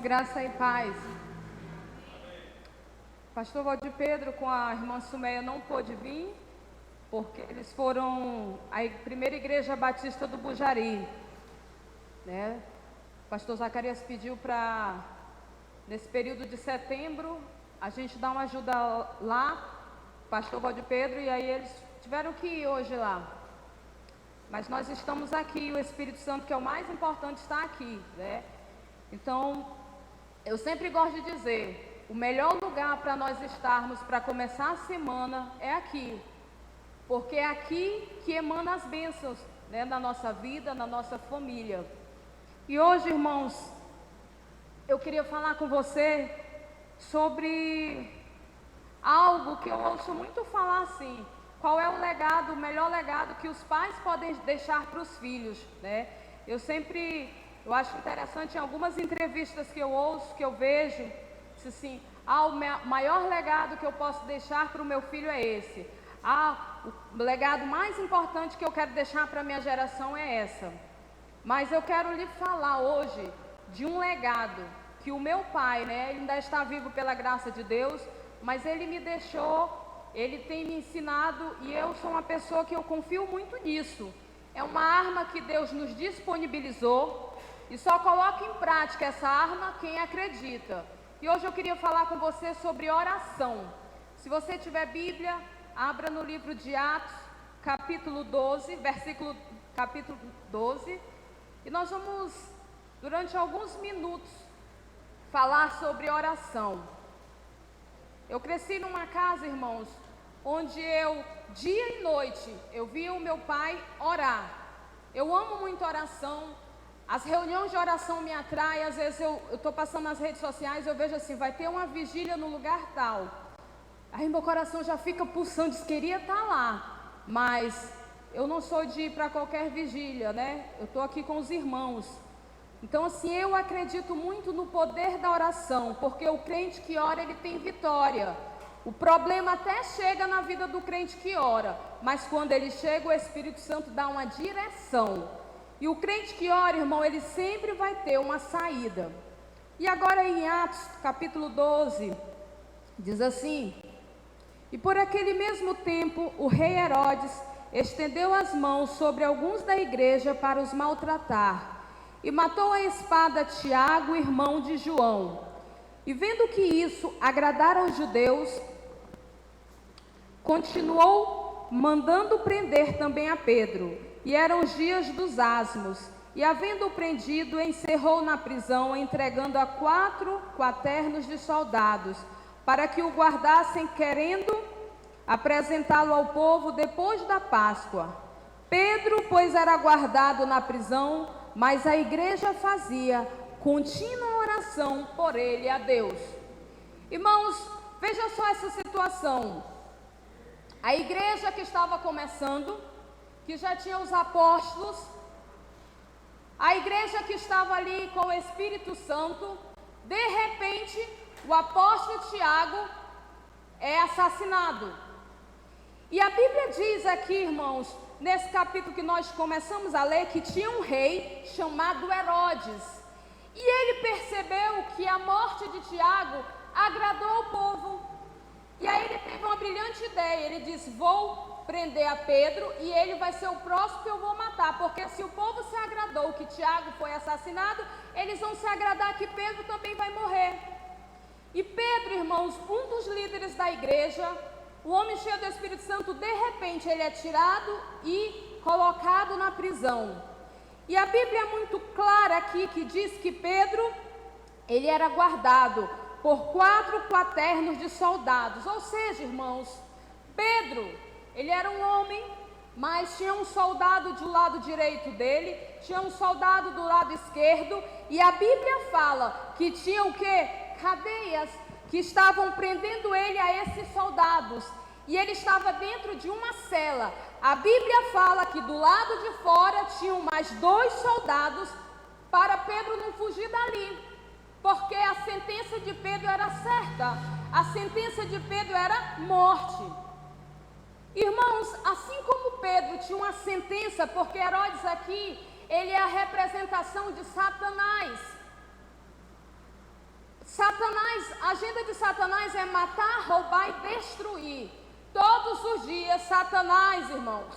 graça e paz. Pastor Valdir Pedro com a irmã Sumeia não pôde vir, porque eles foram à primeira igreja batista do Bujari, né? O pastor Zacarias pediu para, nesse período de setembro, a gente dar uma ajuda lá, pastor Valdir Pedro, e aí eles tiveram que ir hoje lá. Mas nós estamos aqui, o Espírito Santo, que é o mais importante, está aqui, né? Então, eu sempre gosto de dizer, o melhor lugar para nós estarmos para começar a semana é aqui, porque é aqui que emana as bênçãos, né, na nossa vida, na nossa família. E hoje, irmãos, eu queria falar com você sobre algo que eu ouço muito falar assim: qual é o legado, o melhor legado que os pais podem deixar para os filhos, né? Eu acho interessante em algumas entrevistas que eu ouço, que eu vejo, assim, o maior legado que eu posso deixar para o meu filho é esse. O legado mais importante que eu quero deixar para a minha geração é essa. Mas eu quero lhe falar hoje de um legado que o meu pai, né, ele ainda está vivo pela graça de Deus, mas ele me deixou, ele tem me ensinado, e eu sou uma pessoa que eu confio muito nisso. É uma arma que Deus nos disponibilizou, e só coloca em prática essa arma quem acredita. E hoje eu queria falar com você sobre oração. Se você tiver Bíblia, abra no livro de Atos, capítulo 12, capítulo 12, e nós vamos, durante alguns minutos, falar sobre oração. Eu cresci numa casa, irmãos, onde dia e noite, eu via o meu pai orar. Eu amo muito oração. As reuniões de oração me atraem. Às vezes eu estou passando nas redes sociais, eu vejo assim, vai ter uma vigília no lugar tal. Aí meu coração já fica pulsando, diz, queria estar lá. Mas eu não sou de ir para qualquer vigília, né? Eu estou aqui com os irmãos. Então assim, eu acredito muito no poder da oração, porque o crente que ora, ele tem vitória. O problema até chega na vida do crente que ora, mas quando ele chega, o Espírito Santo dá uma direção. E o crente que ora, irmão, ele sempre vai ter uma saída. E agora em Atos, capítulo 12, diz assim: e por aquele mesmo tempo, o rei Herodes estendeu as mãos sobre alguns da igreja para os maltratar, e matou a espada Tiago, irmão de João. E vendo que isso agradara aos judeus, continuou mandando prender também a Pedro. E eram os dias dos asmos, e havendo-o prendido, encerrou na prisão, entregando a 4 quaternos de soldados, para que o guardassem, querendo apresentá-lo ao povo depois da Páscoa. Pedro, pois, era guardado na prisão, mas a igreja fazia contínua oração por ele a Deus. Irmãos, veja só essa situação. A igreja que estava começando, que já tinha os apóstolos, a igreja que estava ali com o Espírito Santo, de repente, o apóstolo Tiago é assassinado. E a Bíblia diz aqui, irmãos, nesse capítulo que nós começamos a ler, que tinha um rei chamado Herodes, e ele percebeu que a morte de Tiago agradou o povo, e aí ele teve uma brilhante ideia. Ele disse: vou prender a Pedro e ele vai ser o próximo que eu vou matar, porque se o povo se agradou que Tiago foi assassinado, eles vão se agradar que Pedro também vai morrer. E Pedro, irmãos, um dos líderes da igreja, o homem cheio do Espírito Santo, de repente ele é tirado e colocado na prisão. E a Bíblia é muito clara aqui, que diz que Pedro, ele era guardado por 4 quaternos de soldados. Ou seja, irmãos, Pedro, ele era um homem, mas tinha um soldado do lado direito dele, tinha um soldado do lado esquerdo, e a Bíblia fala que tinha o quê? Cadeias que estavam prendendo ele a esses soldados, e ele estava dentro de uma cela. A Bíblia fala que do lado de fora tinham mais 2 soldados para Pedro não fugir dali, porque a sentença de Pedro era certa, a sentença de Pedro era morte. Irmãos, assim como Pedro tinha uma sentença, porque Herodes aqui, ele é a representação de Satanás. a agenda de Satanás é matar, roubar e destruir. Todos os dias, Satanás, irmãos,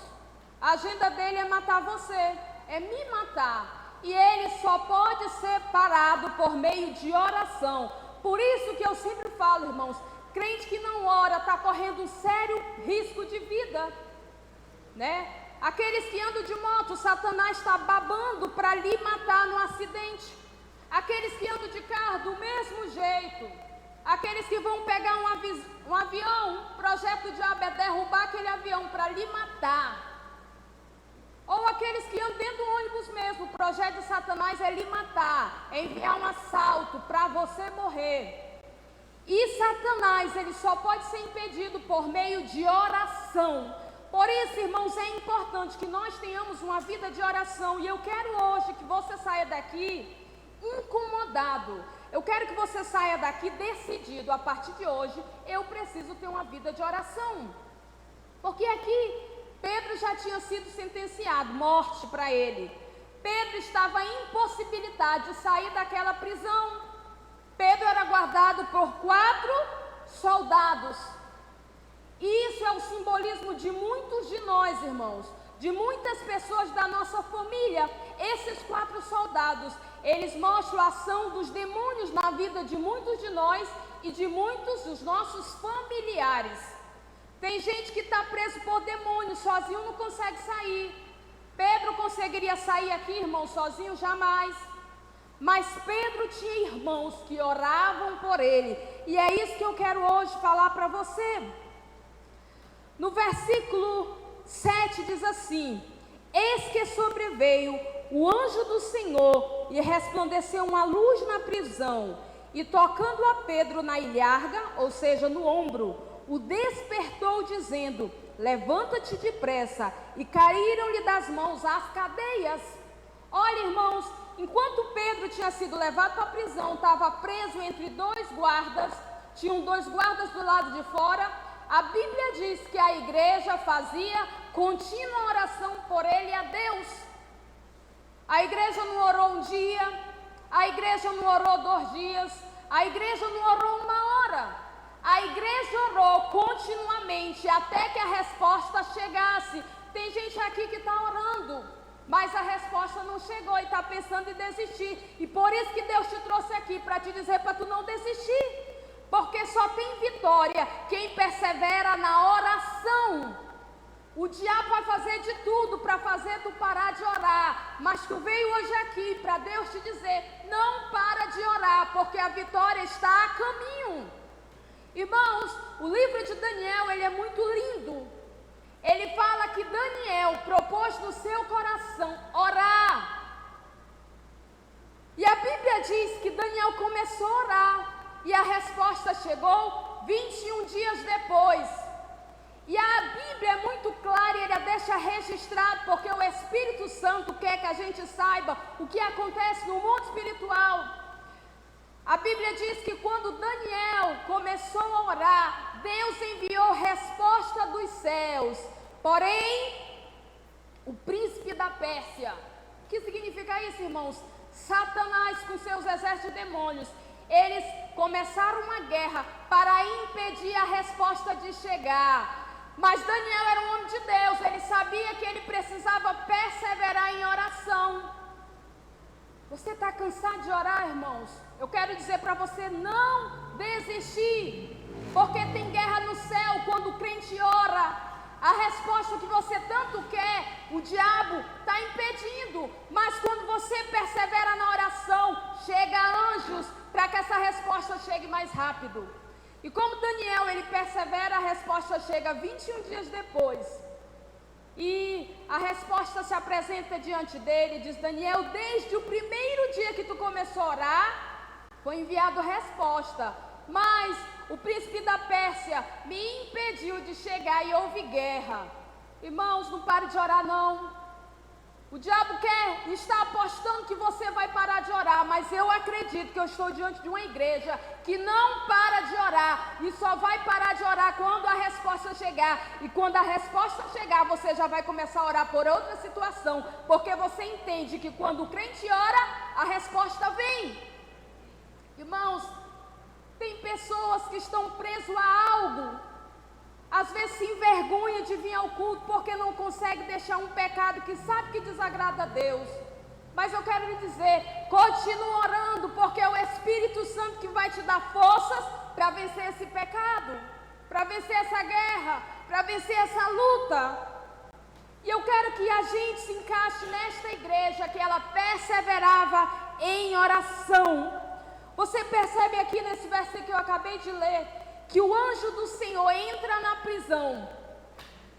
a agenda dele é matar você, é me matar. E ele só pode ser parado por meio de oração. Por isso que eu sempre falo, irmãos, crente que não ora está correndo um sério risco de vida, né? Aqueles que andam de moto, Satanás está babando para lhe matar no acidente. Aqueles que andam de carro, do mesmo jeito. Aqueles que vão pegar um avião, o projeto do diabo é derrubar aquele avião para lhe matar. Ou aqueles que andam dentro do ônibus mesmo, o projeto de Satanás é lhe matar, é enviar um assalto para você morrer. E Satanás, ele só pode ser impedido por meio de oração. Por isso, irmãos, é importante que nós tenhamos uma vida de oração. E eu quero hoje que você saia daqui incomodado. Eu quero que você saia daqui decidido, a partir de hoje, eu preciso ter uma vida de oração. Porque aqui, Pedro já tinha sido sentenciado, morte para ele. Pedro estava impossibilitado de sair daquela prisão. Pedro era guardado por 4 soldados. Isso é o simbolismo de muitos de nós, irmãos, de muitas pessoas da nossa família. Esses 4 soldados, eles mostram a ação dos demônios na vida de muitos de nós e de muitos dos nossos familiares. Tem gente que está preso por demônios, sozinho não consegue sair. Pedro conseguiria sair aqui, irmão, sozinho? Jamais. Mas Pedro tinha irmãos que oravam por ele. E é isso que eu quero hoje falar para você. No versículo 7 diz assim: eis que sobreveio o anjo do Senhor e resplandeceu uma luz na prisão. E tocando a Pedro na ilharga, ou seja, no ombro, o despertou dizendo: levanta-te depressa. E caíram-lhe das mãos as cadeias. Olha, irmãos, enquanto Pedro tinha sido levado para a prisão, estava preso entre 2 guardas, tinham 2 guardas do lado de fora. A Bíblia diz que a igreja fazia contínua oração por ele a Deus. A igreja não orou um dia, a igreja não orou 2 dias, a igreja não orou 1 hora. A igreja orou continuamente até que a resposta chegasse. Tem gente aqui que está orando, mas a resposta não chegou e está pensando em desistir. E por isso que Deus te trouxe aqui, para te dizer para tu não desistir. Porque só tem vitória quem persevera na oração. O diabo vai fazer de tudo para fazer tu parar de orar. Mas tu veio hoje aqui para Deus te dizer: não para de orar, porque a vitória está a caminho. Irmãos, o livro de Daniel, ele é muito lindo. Ele fala que Daniel propôs no seu coração orar. E a Bíblia diz que Daniel começou a orar. E a resposta chegou 21 dias depois. E a Bíblia é muito clara e ele a deixa registrado, porque o Espírito Santo quer que a gente saiba o que acontece no mundo espiritual. A Bíblia diz que quando Daniel começou a orar, Deus enviou resposta dos céus. Porém, o príncipe da Pérsia, o que significa isso, irmãos? Satanás com seus exércitos de demônios, eles começaram uma guerra para impedir a resposta de chegar. Mas Daniel era um homem de Deus, ele sabia que ele precisava perseverar em oração. Você está cansado de orar, irmãos? Eu quero dizer para você não desistir, porque tem guerra no céu quando o crente ora. A resposta que você tanto quer, o diabo está impedindo, mas quando você persevera na oração, chega anjos para que essa resposta chegue mais rápido. E como Daniel, ele persevera, a resposta chega 21 dias depois. E a resposta se apresenta diante dele, diz: Daniel, desde o primeiro dia que tu começou a orar, foi enviado resposta, mas o príncipe da Pérsia me impediu de chegar e houve guerra. Irmãos, não pare de orar não. O diabo está apostando que você vai parar de orar, mas eu acredito que eu estou diante de uma igreja que não para de orar, e só vai parar de orar quando a resposta chegar. E quando a resposta chegar, você já vai começar a orar por outra situação, porque você entende que quando o crente ora, a resposta vem. Irmãos, tem pessoas que estão presas a algo, às vezes se envergonha de vir ao culto porque não consegue deixar um pecado que sabe que desagrada a Deus. Mas eu quero lhe dizer, continue orando, porque é o Espírito Santo que vai te dar forças para vencer esse pecado, para vencer essa guerra, para vencer essa luta. E eu quero que a gente se encaixe nesta igreja, que ela perseverava em oração. Você percebe aqui nesse versículo que eu acabei de ler, que o anjo do Senhor entra na prisão,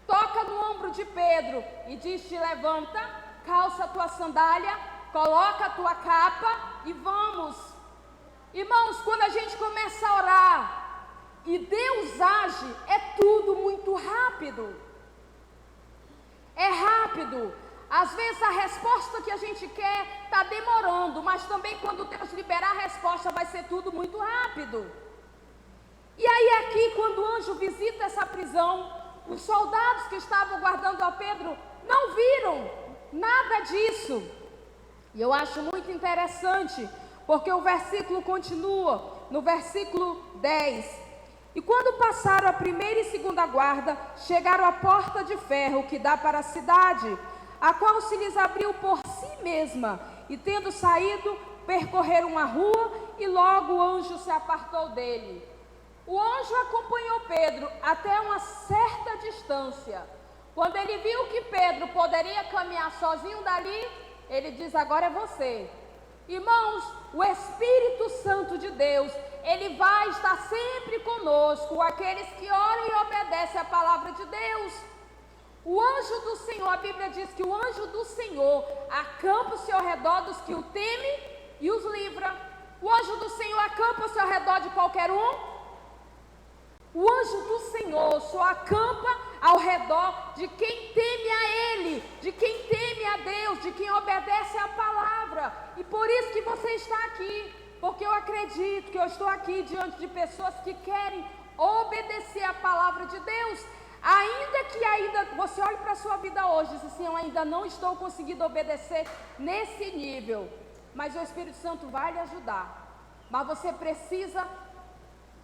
toca no ombro de Pedro e diz: te levanta, calça a tua sandália, coloca a tua capa e vamos. Irmãos, quando a gente começa a orar e Deus age, é tudo muito rápido. É rápido. Às vezes a resposta que a gente quer está demorando, mas também quando Deus liberar a resposta vai ser tudo muito rápido. E aí aqui, quando o anjo visita essa prisão, os soldados que estavam guardando a Pedro não viram nada disso. E eu acho muito interessante, porque o versículo continua, no versículo 10. E quando passaram a primeira e segunda guarda, chegaram à porta de ferro que dá para a cidade, a qual se lhes abriu por si mesma, e tendo saído, percorreram a rua, e logo o anjo se apartou dele. O anjo acompanhou Pedro até uma certa distância. Quando ele viu que Pedro poderia caminhar sozinho dali, ele diz: agora é você. Irmãos, o Espírito Santo de Deus, ele vai estar sempre conosco, aqueles que oram e obedecem a palavra de Deus. O anjo do Senhor, a Bíblia diz que o anjo do Senhor acampa-se ao redor dos que o temem e os livra. O anjo do Senhor acampa-se ao redor de qualquer um. O anjo do Senhor só acampa ao redor de quem teme a Ele, de quem teme a Deus, de quem obedece à palavra. E por isso que você está aqui, porque eu acredito que eu estou aqui diante de pessoas que querem obedecer à palavra de Deus. Ainda que você olhe para a sua vida hoje e diz assim: eu ainda não estou conseguindo obedecer nesse nível, mas o Espírito Santo vai lhe ajudar. Mas você precisa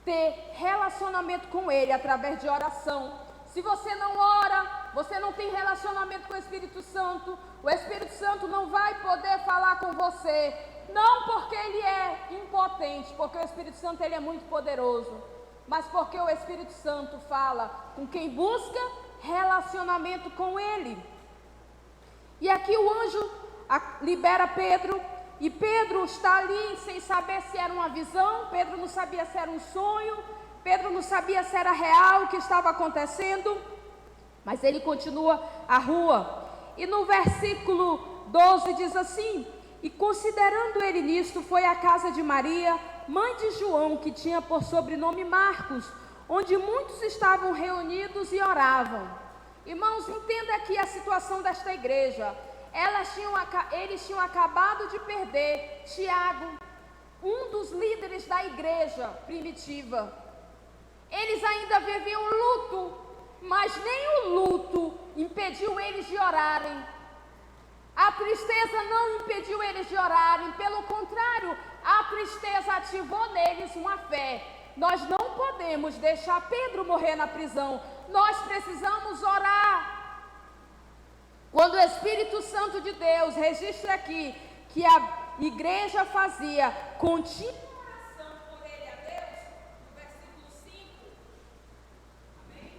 ter relacionamento com Ele através de oração. Se você não ora, você não tem relacionamento com o Espírito Santo não vai poder falar com você. Não porque Ele é impotente, porque o Espírito Santo ele é muito poderoso, mas porque o Espírito Santo fala com quem busca relacionamento com Ele. E aqui o anjo libera Pedro, e Pedro está ali sem saber se era uma visão, Pedro não sabia se era um sonho, Pedro não sabia se era real o que estava acontecendo, mas ele continua a rua. E no versículo 12 diz assim: e considerando ele nisto, foi à casa de Maria, mãe de João, que tinha por sobrenome Marcos, onde muitos estavam reunidos e oravam. Irmãos, entenda aqui a situação desta igreja. Eles tinham acabado de perder Tiago, um dos líderes da igreja primitiva. Eles ainda viviam luto, mas nem o luto impediu eles de orarem. A tristeza não impediu eles de orarem, pelo contrário, a tristeza ativou neles uma fé. Nós não podemos deixar Pedro morrer na prisão, nós precisamos orar. Quando o Espírito Santo de Deus registra aqui que a igreja fazia contínua oração por ele a Deus, no versículo 5, amém?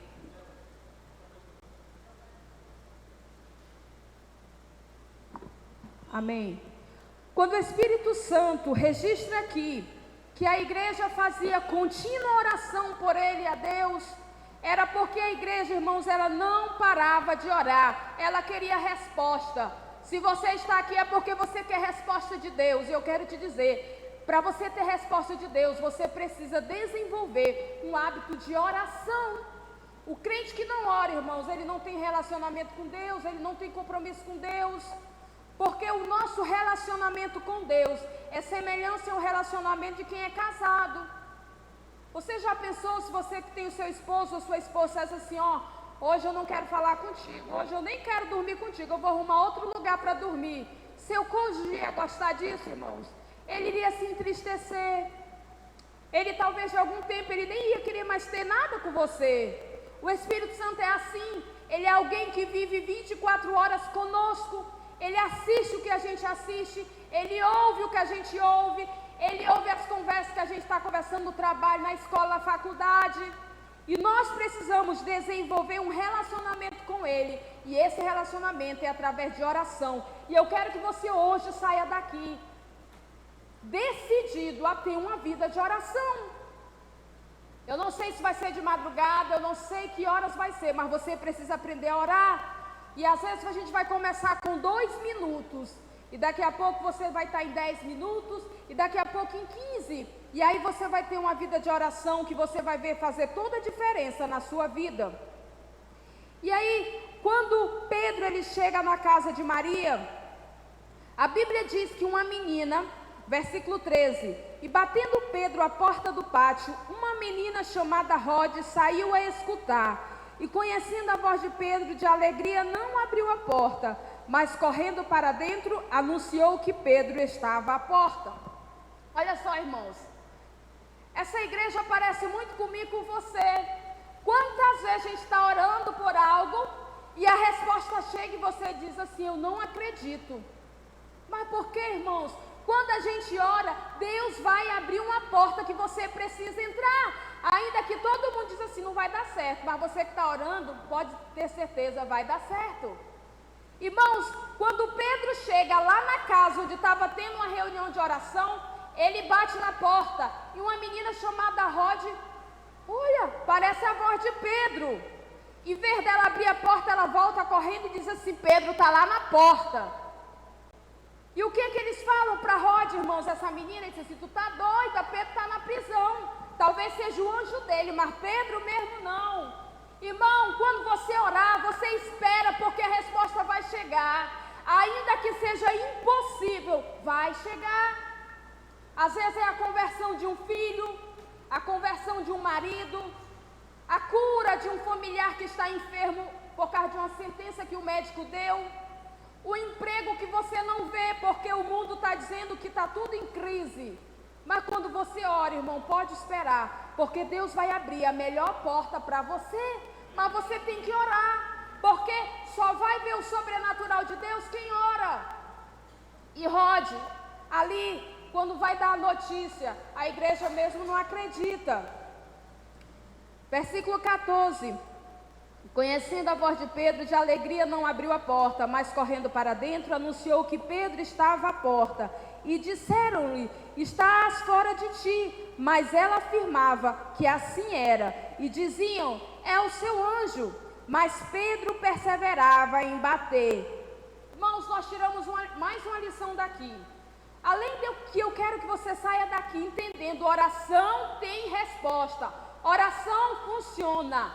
Amém. Quando o Espírito Santo registra aqui que a igreja fazia contínua oração por ele a Deus, era porque a igreja, irmãos, ela não parava de orar, ela queria resposta. Se você está aqui é porque você quer resposta de Deus. E eu quero te dizer, para você ter resposta de Deus, você precisa desenvolver um hábito de oração. O crente que não ora, irmãos, ele não tem relacionamento com Deus, ele não tem compromisso com Deus. Porque o nosso relacionamento com Deus é semelhante ao relacionamento de quem é casado. Você já pensou, se você que tem o seu esposo ou sua esposa diz assim: ó, hoje eu não quero falar contigo, hoje eu nem quero dormir contigo, eu vou arrumar outro lugar para dormir. Seu cônjuge ia gostar disso, irmãos? Ele iria se entristecer, ele ele talvez de algum tempo, ele nem ia querer mais ter nada com você. O Espírito Santo é assim, ele é alguém que vive 24 horas conosco, ele assiste o que a gente assiste, ele ouve o que a gente ouve, ele ouve as conversas que a gente está conversando no trabalho, na escola, na faculdade. E nós precisamos desenvolver um relacionamento com ele. E esse relacionamento é através de oração. E eu quero que você hoje saia daqui decidido a ter uma vida de oração. Eu não sei se vai ser de madrugada, eu não sei que horas vai ser, mas você precisa aprender a orar. E às vezes a gente vai começar com 2 minutos, e daqui a pouco você vai estar em 10 minutos, e daqui a pouco em 15. E aí você vai ter uma vida de oração que você vai ver fazer toda a diferença na sua vida. E aí, quando Pedro ele chega na casa de Maria, a Bíblia diz que uma menina, versículo 13, e batendo Pedro à porta do pátio, uma menina chamada Rode saiu a escutar, e conhecendo a voz de Pedro de alegria, não abriu a porta, mas correndo para dentro, anunciou que Pedro estava à porta. Olha só, irmãos, essa igreja parece muito comigo e com você. Quantas vezes a gente está orando por algo, e a resposta chega e você diz assim, eu não acredito. Mas por que, irmãos? Quando a gente ora, Deus vai abrir uma porta que você precisa entrar. Ainda que todo mundo diz assim, não vai dar certo, mas você que está orando, pode ter certeza, vai dar certo. Irmãos, quando Pedro chega lá na casa onde estava tendo uma reunião de oração, ele bate na porta, e uma menina chamada Rode, olha, parece a voz de Pedro. Em vez dela abrir a porta, ela volta correndo e diz assim, Pedro está lá na porta. E o que eles falam para Rode, irmãos? Essa menina diz assim, tu tá doida, Pedro está na prisão. Talvez seja o anjo dele, mas Pedro mesmo não. Irmão, quando você orar, você espera, porque a resposta vai chegar. Ainda que seja impossível, vai chegar. Às vezes é a conversão de um filho, a conversão de um marido, a cura de um familiar que está enfermo por causa de uma sentença que o médico deu, o emprego que você não vê porque o mundo está dizendo que está tudo em crise. Mas quando você ora, irmão, pode esperar, porque Deus vai abrir a melhor porta para você. Mas você tem que orar, porque só vai ver o sobrenatural de Deus quem ora. E Rode, ali, quando vai dar a notícia, a igreja mesmo não acredita. Versículo 14. Conhecendo a voz de Pedro, de alegria não abriu a porta, mas correndo para dentro, anunciou que Pedro estava à porta. E disseram-lhe, estás fora de ti. Mas ela afirmava que assim era. E diziam, é o seu anjo. Mas Pedro perseverava em bater. Irmãos, nós tiramos mais uma lição daqui. Além do que eu quero que você saia daqui entendendo, oração tem resposta. Oração funciona.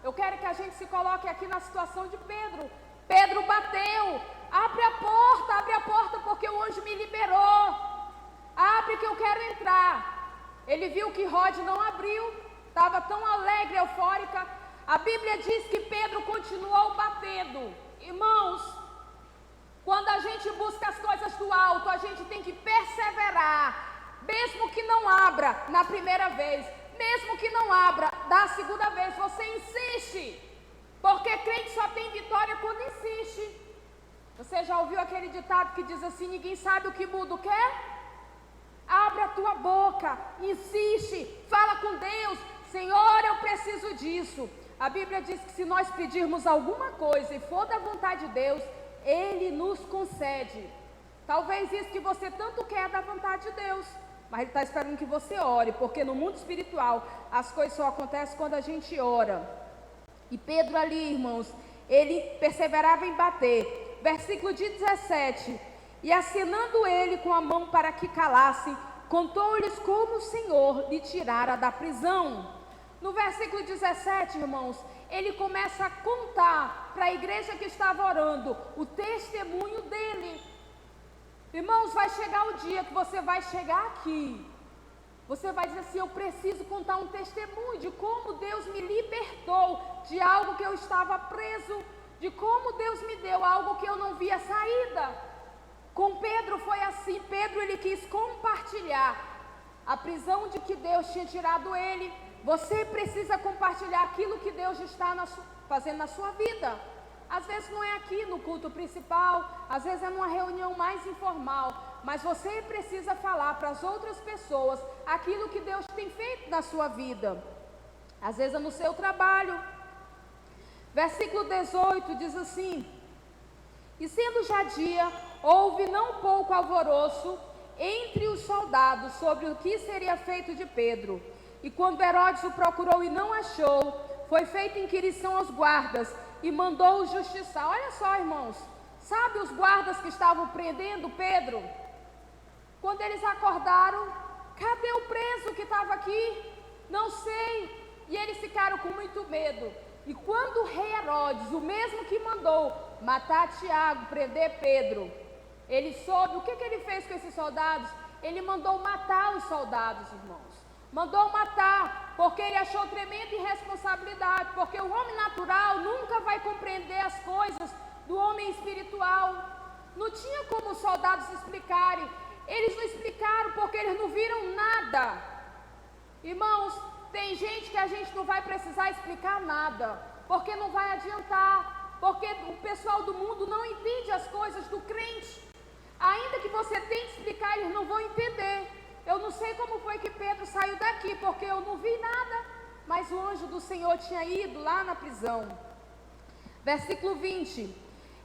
Eu quero que a gente se coloque aqui na situação de Pedro. Pedro bateu. Abre a porta porque o anjo me liberou. Abre que eu quero entrar. Ele viu que Rode não abriu. Estava tão alegre, eufórica. A Bíblia diz que Pedro continuou batendo. Irmãos, quando a gente busca as coisas do alto, a gente tem que perseverar. Mesmo que não abra na primeira vez, mesmo que não abra da segunda vez, você insiste. Porque crente só tem vitória quando insiste. Você já ouviu aquele ditado que diz assim, ninguém sabe o que mudo quer? Abre a tua boca, insiste, fala com Deus. Senhor, eu preciso disso. A Bíblia diz que se nós pedirmos alguma coisa e for da vontade de Deus, Ele nos concede. Talvez isso que você tanto quer é da vontade de Deus, mas Ele está esperando que você ore, porque no mundo espiritual as coisas só acontecem quando a gente ora. E Pedro ali, irmãos, ele perseverava em bater. Versículo 17, e acenando ele com a mão para que calassem, contou-lhes como o Senhor lhe tirara da prisão. No versículo 17, irmãos, ele começa a contar para a igreja que estava orando o testemunho dele. Irmãos, vai chegar o dia que você vai chegar aqui, você vai dizer assim, eu preciso contar um testemunho de como Deus me libertou de algo que eu estava preso, de como Deus me deu algo que eu não via saída. Com Pedro foi assim, Pedro ele quis compartilhar a prisão de que Deus tinha tirado ele. Você precisa compartilhar aquilo que Deus está fazendo na sua vida. Às vezes não é aqui no culto principal, às vezes é numa reunião mais informal, mas você precisa falar para as outras pessoas aquilo que Deus tem feito na sua vida. Às vezes é no seu trabalho. Versículo 18 diz assim: e sendo já dia, houve não pouco alvoroço entre os soldados sobre o que seria feito de Pedro. E quando Herodes o procurou e não achou, foi feita inquirição aos guardas e mandou-o justiçar. Olha só, irmãos, sabe os guardas que estavam prendendo Pedro? Quando eles acordaram, cadê o preso que estava aqui? Não sei. E eles ficaram com muito medo. E quando o rei Herodes, o mesmo que mandou matar Tiago, prender Pedro, ele soube, o que ele fez com esses soldados? Ele mandou matar os soldados, irmãos. Mandou matar, porque ele achou tremenda irresponsabilidade, porque o homem natural nunca vai compreender as coisas do homem espiritual. Não tinha como os soldados explicarem. Eles não explicaram porque eles não viram nada. Irmãos, tem gente que a gente não vai precisar explicar nada, porque não vai adiantar, porque o pessoal do mundo não entende as coisas do crente. Ainda que você tente explicar, eles não vão entender. Eu não sei como foi que Pedro saiu daqui, porque eu não vi nada, mas o anjo do Senhor tinha ido lá na prisão. Versículo 20: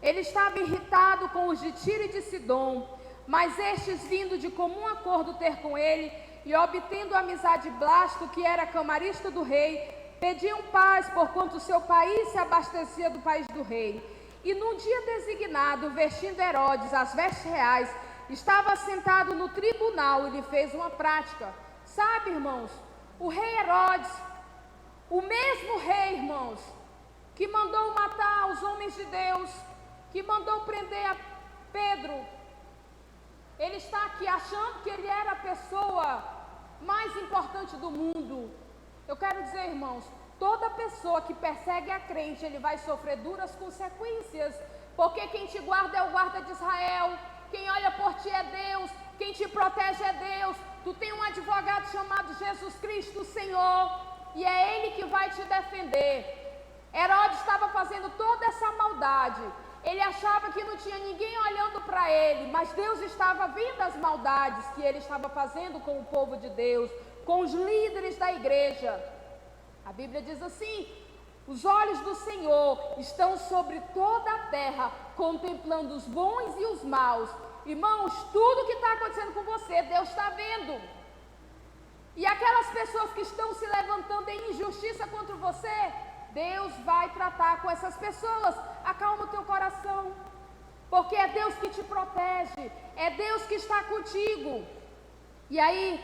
ele estava irritado com os de Tiro e de Sidom, mas estes, vindo de comum acordo ter com ele, e obtendo a amizade de Blasto, que era camarista do rei, pediam paz, porquanto seu país se abastecia do país do rei. E num dia designado, vestindo Herodes as vestes reais, estava sentado no tribunal e lhe fez uma prática. Sabe, irmãos, o rei Herodes, o mesmo rei, irmãos, que mandou matar os homens de Deus, que mandou prender a Pedro, ele está aqui achando que ele era a pessoa mais importante do mundo. Eu quero dizer, irmãos, toda pessoa que persegue a crente, ele vai sofrer duras consequências, porque quem te guarda é o guarda de Israel, quem olha por ti é Deus, quem te protege é Deus. Tu tem um advogado chamado Jesus Cristo, o Senhor, e é Ele que vai te defender. Herodes estava fazendo toda essa maldade, ele achava que não tinha ninguém olhando para ele, mas Deus estava vendo as maldades que ele estava fazendo com o povo de Deus, com os líderes da igreja. A Bíblia diz assim: os olhos do Senhor estão sobre toda a terra, contemplando os bons e os maus. Irmãos, tudo que está acontecendo com você, Deus está vendo. E aquelas pessoas que estão se levantando em injustiça contra você, Deus vai tratar com essas pessoas. Acalma o teu coração, porque é Deus que te protege, é Deus que está contigo. E aí,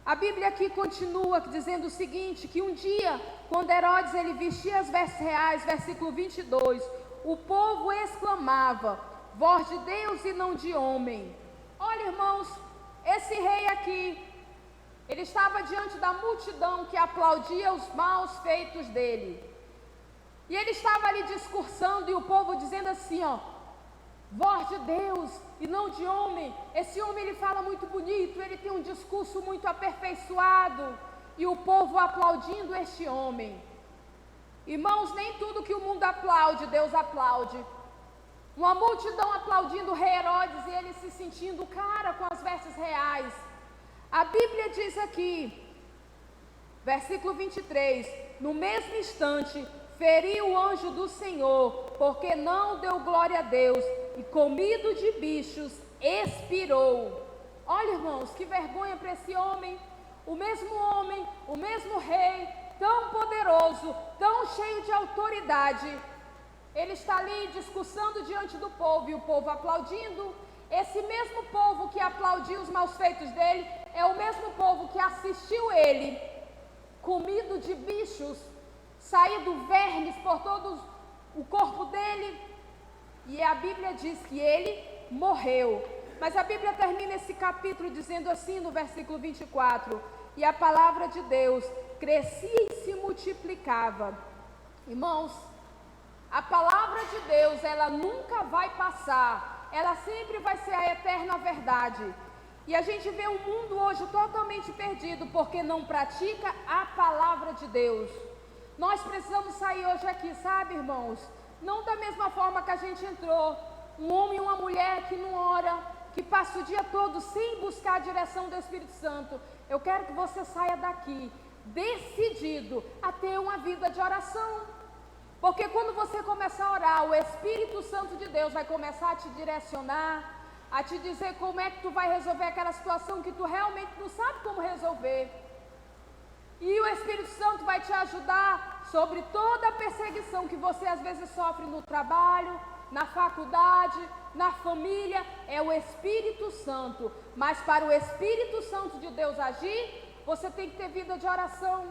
a Bíblia aqui continua dizendo o seguinte, que um dia, quando Herodes ele vestia as vestes reais, versículo 22, o povo exclamava: voz de Deus e não de homem. Olha, irmãos, esse rei aqui, ele estava diante da multidão que aplaudia os maus feitos dele. E ele estava ali discursando e o povo dizendo assim, ó: voz de Deus e não de homem. Esse homem ele fala muito bonito, ele tem um discurso muito aperfeiçoado. E o povo aplaudindo este homem. Irmãos, nem tudo que o mundo aplaude, Deus aplaude. Uma multidão aplaudindo o rei Herodes e ele se sentindo cara com as vestes reais. A Bíblia diz aqui, versículo 23, no mesmo instante feriu o anjo do Senhor, porque não deu glória a Deus, e comido de bichos, expirou. Olha, irmãos, que vergonha para esse homem, o mesmo rei, tão poderoso, tão cheio de autoridade. Ele está ali discursando diante do povo, e o povo aplaudindo. Esse mesmo povo que aplaudiu os maus feitos dele, é o mesmo povo que assistiu ele, comido de bichos, saído vermes por todo o corpo dele, e a Bíblia diz que ele morreu. Mas a Bíblia termina esse capítulo dizendo assim no versículo 24, e a palavra de Deus crescia e se multiplicava. Irmãos, a palavra de Deus, ela nunca vai passar, ela sempre vai ser a eterna verdade. E a gente vê um mundo hoje totalmente perdido porque não pratica a palavra de Deus. Nós precisamos sair hoje aqui, sabe, irmãos? Não da mesma forma que a gente entrou. Um homem e uma mulher que não ora, que passa o dia todo sem buscar a direção do Espírito Santo. Eu quero que você saia daqui decidido a ter uma vida de oração. Porque quando você começar a orar, o Espírito Santo de Deus vai começar a te direcionar, a te dizer como é que tu vai resolver aquela situação que tu realmente não sabe como resolver. E o Espírito Santo vai te ajudar sobre toda a perseguição que você às vezes sofre no trabalho, na faculdade, na família. É o Espírito Santo. Mas para o Espírito Santo de Deus agir, você tem que ter vida de oração.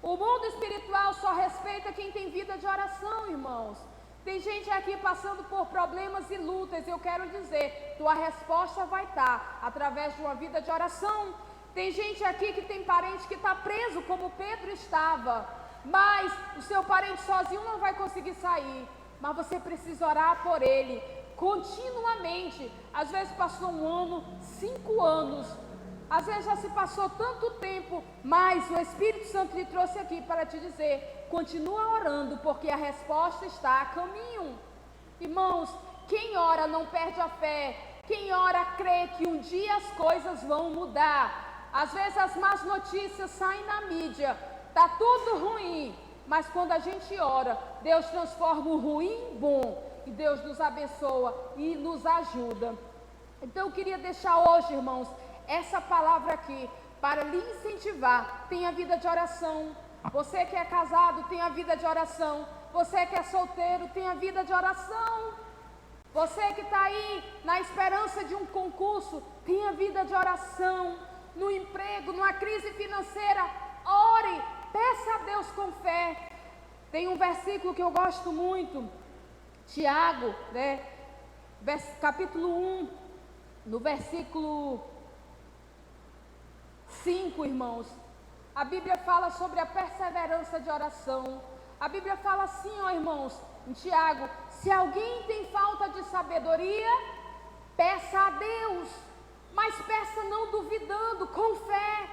O mundo espiritual só respeita quem tem vida de oração, irmãos. Tem gente aqui passando por problemas e lutas. Eu quero dizer, tua resposta vai estar através de uma vida de oração. Tem gente aqui que tem parente que está preso, como Pedro estava. Mas o seu parente sozinho não vai conseguir sair. Mas você precisa orar por ele continuamente. Às vezes passou 1 ano, 5 anos. Às vezes já se passou tanto tempo, mas o Espírito Santo lhe trouxe aqui para te dizer, continua orando, porque a resposta está a caminho. Irmãos, quem ora não perde a fé, quem ora crê que um dia as coisas vão mudar. Às vezes as más notícias saem na mídia, está tudo ruim, mas quando a gente ora, Deus transforma o ruim em bom, e Deus nos abençoa e nos ajuda. Então eu queria deixar hoje, irmãos, essa palavra aqui, para lhe incentivar. Tenha vida de oração. Você que é casado, tenha vida de oração. Você que é solteiro, tenha vida de oração. Você que está aí na esperança de um concurso, tenha vida de oração. No emprego, numa crise financeira, ore, peça a Deus com fé. Tem um versículo que eu gosto muito, Tiago, né? Capítulo 1, no versículo 5, irmãos, a Bíblia fala sobre a perseverança de oração. A Bíblia fala assim, ó irmãos, em Tiago, se alguém tem falta de sabedoria, peça a Deus, mas peça não duvidando, com fé.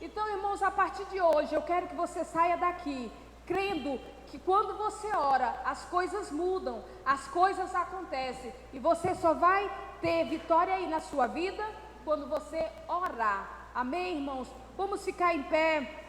Então, irmãos, a partir de hoje, eu quero que você saia daqui, crendo que quando você ora, as coisas mudam, as coisas acontecem, e você só vai ter vitória aí na sua vida, quando você orar. Amém, irmãos? Vamos ficar em pé.